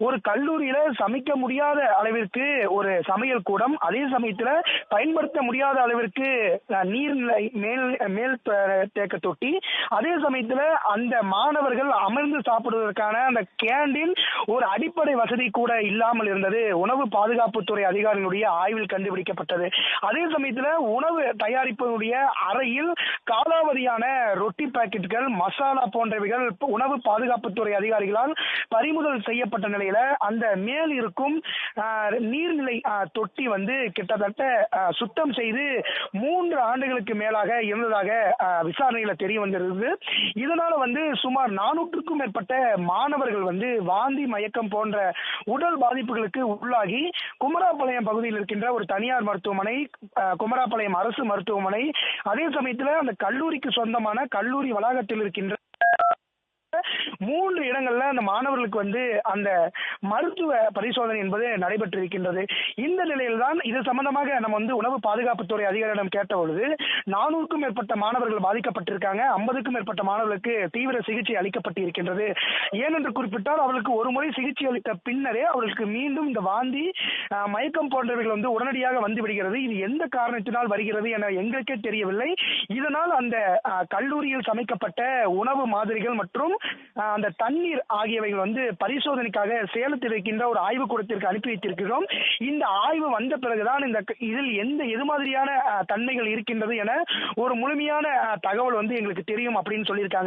ஒரு கல்லூரியில சமைக்க முடியாத அளவிற்கு ஒரு சமையல் கூடம், அதே சமயத்துல பயன்படுத்த முடியாத அளவிற்கு நீர்நிலை மேல் மேல் தேக்க தொட்டி, அதே சமயத்துல அந்த மாணவர்கள் அமர்ந்து சாப்பிடுவதற்கான அந்த கேண்டீன் ஒரு அடிப்படை வசதி கூட இல்லாமல் இருந்தது உணவு பாதுகாப்புத்துறை அதிகாரிகளுடைய ஆய்வில் கண்டுபிடிக்கப்பட்டது. அதே சமயத்துல உணவு தயாரிப்பதனுடைய அறையில் காலாவதியான ரொட்டி பாக்கெட்டுகள், மசாலா போன்றவைகள் உணவு பாதுகாப்புத்துறை அதிகாரிகளால் பறிமுதல் செய்யப்பட்ட நிலையில அந்த மேல் இருக்கும் நீர்நிலை தொட்டி வந்து கிட்டத்தட்ட சுத்தம் செய்து 3 ஆண்டுகளுக்கு மேலாக இருந்ததாக விசாரணையில தெரிய வந்திருந்தது. இதனால வந்து சுமார் 400க்கும் மேற்பட்ட மாணவர்கள் வந்து வாந்தி, மயக்கம் போன்ற உடல் பாதிப்புகளுக்கு உள்ளாகி குமராபாளையம் பகுதியில் இருக்கின்ற ஒரு தனியார் மருத்துவமனை, குமராபாளையம் அரசு மருத்துவமனை, அதே சமயத்துல அந்த கல்லூரிக்கு சொந்தமான கல்லூரி வளாகத்தில் இருக்கின்ற 3 இடங்கள்ல அந்த மாணவர்களுக்கு வந்து அந்த மருத்துவ பரிசோதனை என்பது நடைபெற்றிருக்கின்றது. இந்த நிலையில்தான் இது சம்பந்தமாக நம்ம வந்து உணவு பாதுகாப்புத்துறை அதிகாரியிடம் கேட்டபொழுது 400க்கும் மேற்பட்ட மாணவர்கள் பாதிக்கப்பட்டிருக்காங்க, 50க்கும் மேற்பட்ட மாணவர்களுக்கு தீவிர சிகிச்சை அளிக்கப்பட்டிருக்கின்றது. ஏனென்று குறிப்பிட்டால் அவர்களுக்கு ஒரு முறை சிகிச்சை அளித்த பின்னரே அவர்களுக்கு மீண்டும் இந்த வாந்தி, மயக்கம் போன்றவைகள் வந்து உடனடியாக வந்து விடுகிறது. இது எந்த காரணத்தினால் வருகிறது என எங்களுக்கே தெரியவில்லை. இதனால் அந்த கல்லூரியில் சமைக்கப்பட்ட உணவு மாதிரிகள் மற்றும் அந்த தண்ணீர் ஆகியவைகள் வந்து பரிசோதனைக்காக சேலத்தில் இருக்கின்ற ஒரு ஆய்வுக்கூடத்திற்கு அனுப்பி வைத்திருக்கிறோம். இந்த ஆய்வு வந்த பிறகுதான் இதில் எது மாதிரியான தன்மைகள் இருக்கின்றது என ஒரு முழுமையான தகவல் வந்து எங்களுக்கு தெரியும் அப்படின்னு சொல்லியிருக்காங்க.